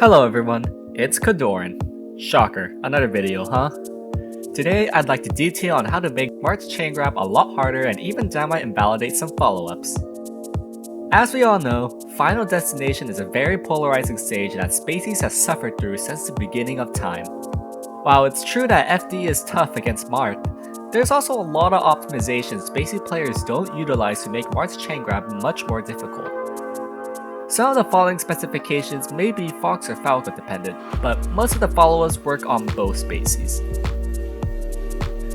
Hello everyone, it's KoDoRiN. Shocker, another video, huh? Today I'd like to detail on how to make Marth's Chaingrab a lot harder and even downright invalidate some follow-ups. As we all know, Final Destination is a very polarizing stage that Spacies has suffered through since the beginning of time. While it's true that FD is tough against Marth, there's also a lot of optimizations Spacies players don't utilize to make Marth's Chaingrab much more difficult. Some of the following specifications may be Fox or Falco dependent, but most of the follow-ups work on both Spacies.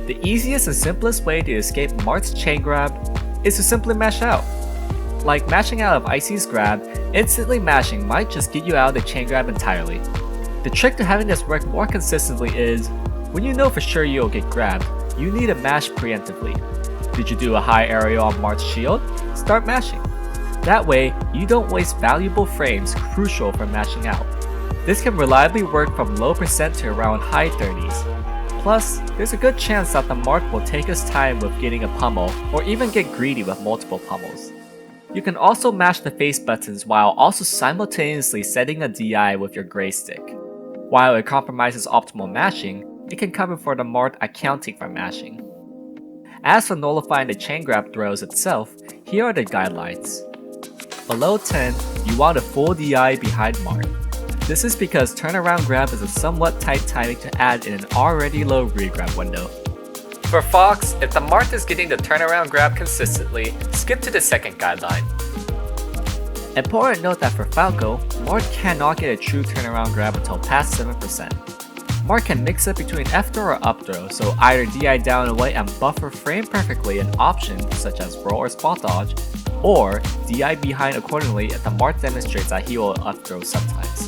The easiest and simplest way to escape Marth's Chaingrab is to simply mash out. Like mashing out of Icy's grab, instantly mashing might just get you out of the Chaingrab entirely. The trick to having this work more consistently is, when you know for sure you'll get grabbed, you need to mash preemptively. Did you do a high area on Marth's shield? Start mashing. That way, you don't waste valuable frames crucial for mashing out. This can reliably work from low percent to around high 30s. Plus, there's a good chance that the Marth will take his time with getting a pummel, or even get greedy with multiple pummels. You can also mash the face buttons while also simultaneously setting a DI with your gray stick. While it compromises optimal mashing, it can cover for the Marth accounting for mashing. As for nullifying the Chaingrab throws itself, here are the guidelines. Below 10, you want a full DI behind Marth. This is because turnaround grab is a somewhat tight timing to add in an already low regrab window. For Fox, if the Marth is getting the turnaround grab consistently, skip to the second guideline. Important note that for Falco, Marth cannot get a true turnaround grab until past 7%. Marth can mix up between F throw or up throw, so either DI down away and buffer frame perfectly an option such as roll or spot dodge, or DI behind accordingly if the Marth demonstrates that he will up throw sometimes.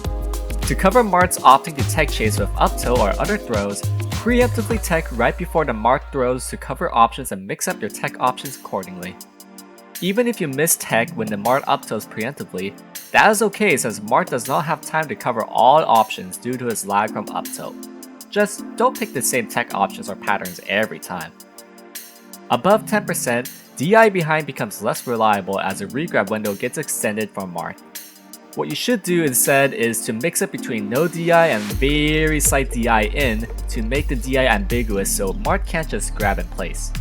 To cover Marth's opting to tech chase with up tilt or other throws, preemptively tech right before the Marth throws to cover options and mix up your tech options accordingly. Even if you miss tech when the Marth up tilts preemptively, that is okay since Marth does not have time to cover all options due to his lag from up tilt. Just don't pick the same tech options or patterns every time. Above 10%, DI behind becomes less reliable as the regrab window gets extended from Marth. What you should do instead is to mix it between no DI and very slight DI in to make the DI ambiguous so Marth can't just grab in place.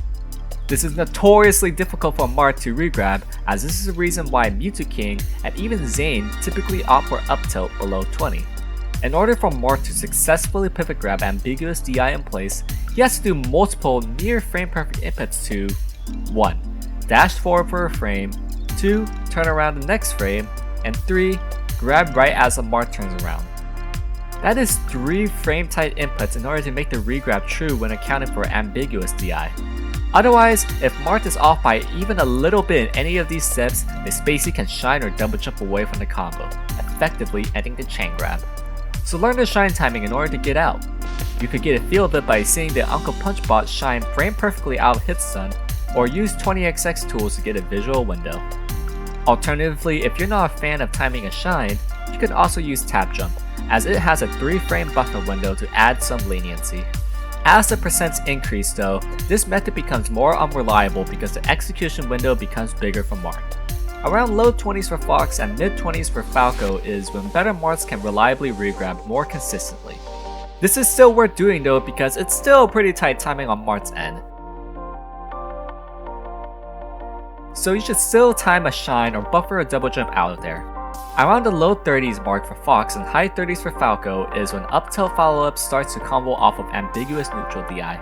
This is notoriously difficult for Marth to regrab, as this is the reason why Mewtwo King and even Zane typically opt for up tilt below 20. In order for Marth to successfully pivot grab ambiguous DI in place, he has to do multiple near frame perfect inputs to 1. Dash forward for a frame, 2. Turn around the next frame, and 3. Grab right as the Marth turns around. That is 3 frame tight inputs in order to make the regrab true when accounting for ambiguous DI. Otherwise, if Marth is off by even a little bit in any of these steps, the Spacie can shine or double jump away from the combo, effectively ending the Chaingrab. So learn the shine timing in order to get out. You could get a feel of it by seeing the Uncle Punch bot shine frame perfectly out of hit stun, or use 20xx tools to get a visual window. Alternatively, if you're not a fan of timing a shine, you could also use tap jump, as it has a 3 frame buffer window to add some leniency. As the percents increase though, this method becomes more unreliable because the execution window becomes bigger for Marth. Around low 20s for Fox and mid 20s for Falco is when better Marths can reliably regrab more consistently. This is still worth doing though because it's still pretty tight timing on Marth's end. So you should still time a shine or buffer a double jump out of there. Around the low 30s mark for Fox and high 30s for Falco is when up tilt follow-up starts to combo off of ambiguous neutral DI.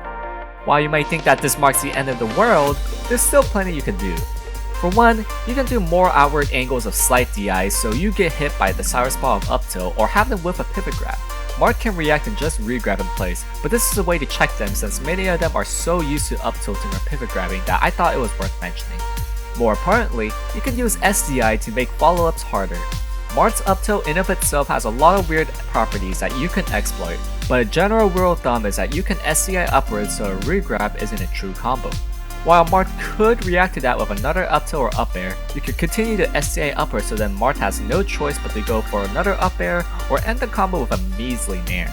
While you might think that this marks the end of the world, there's still plenty you can do. For one, you can do more outward angles of slight DI so you get hit by the sour spot of up tilt or have them whiff a pivot grab. Marth can react and just regrab in place, but this is a way to check them since many of them are so used to up tilting or pivot grabbing that I thought it was worth mentioning. More importantly, you can use SDI to make follow-ups harder. Marth's up tilt in of itself has a lot of weird properties that you can exploit, but a general rule of thumb is that you can SDI upwards so a regrab isn't a true combo. While Marth could react to that with another up tilt or up air, you could continue to SDI upwards so then Marth has no choice but to go for another up air or end the combo with a measly nair.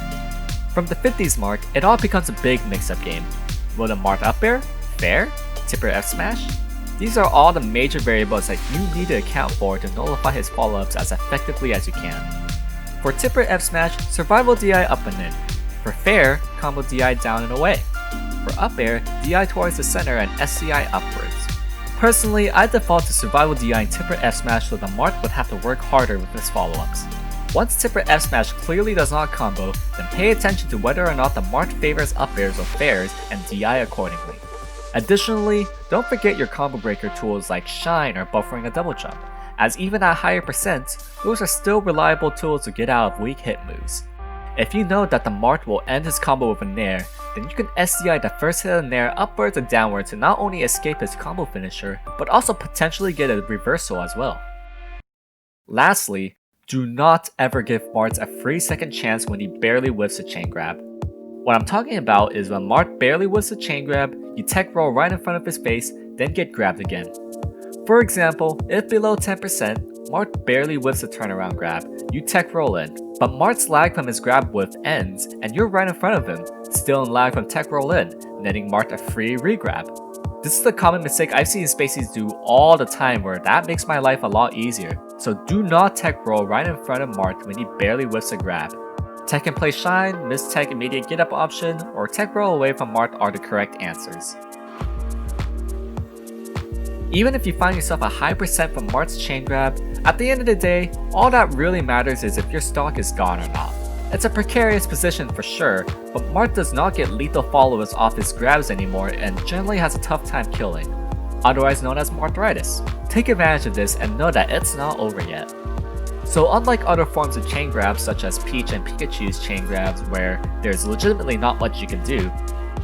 From the 50s mark, it all becomes a big mix-up game. Will the Marth up air? Fair? Tipper F smash? These are all the major variables that you need to account for to nullify his follow-ups as effectively as you can. For tipper F smash, survival DI up and in. For fair, combo DI down and away. For up air, DI towards the center and SCI upwards. Personally, I default to survival DI and tipper F smash so the Marth would have to work harder with his follow-ups. Once tipper F smash clearly does not combo, then pay attention to whether or not the Marth favors up airs or fairs and DI accordingly. Additionally, don't forget your combo breaker tools like shine or buffering a double jump, as even at higher percents, those are still reliable tools to get out of weak hit moves. If you know that the Marth will end his combo with a nair, then you can SCI the first hit of nair upwards and downwards to not only escape his combo finisher, but also potentially get a reversal as well. Lastly, do not ever give Marth a free second chance when he barely whiffs a chain grab. What I'm talking about is when Marth barely whiffs a chain grab, you tech roll right in front of his face, then get grabbed again. For example, if below 10%, Marth barely whiffs a turnaround grab, you tech roll in, but Marth's lag from his grab whiff ends and you're right in front of him, still in lag from tech roll in, netting Marth a free regrab. This is a common mistake I've seen Spacies do all the time where that makes my life a lot easier, so do not tech roll right in front of Marth when he barely whiffs a grab. Tech and play shine, miss tech immediate get up option, or tech roll away from Marth are the correct answers. Even if you find yourself a high percent from Marth's chain grab, at the end of the day, all that really matters is if your stock is gone or not. It's a precarious position for sure, but Marth does not get lethal followers off his grabs anymore and generally has a tough time killing, otherwise known as Marthritis. Take advantage of this and know that it's not over yet. So unlike other forms of chain grabs such as Peach and Pikachu's chain grabs where there's legitimately not much you can do,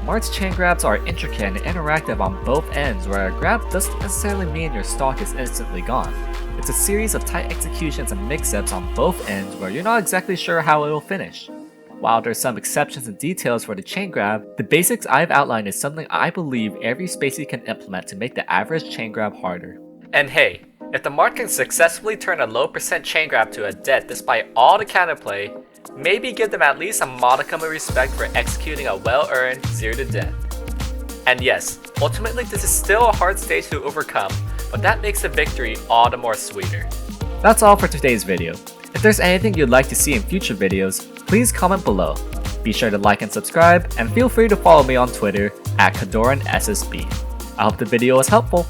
Marth's chain grabs are intricate and interactive on both ends where a grab doesn't necessarily mean your stock is instantly gone. It's a series of tight executions and mix-ups on both ends where you're not exactly sure how it will finish. While there's some exceptions and details for the chain grab, the basics I've outlined is something I believe every Spacie can implement to make the average chain grab harder. And hey, if the Marth can successfully turn a low percent chain grab to a death despite all the counterplay, maybe give them at least a modicum of respect for executing a well-earned 0 to death. And yes, ultimately this is still a hard stage to overcome, but that makes the victory all the more sweeter. That's all for today's video. If there's anything you'd like to see in future videos, please comment below. Be sure to like and subscribe, and feel free to follow me on Twitter at KoDoRiN SSB. I hope the video was helpful.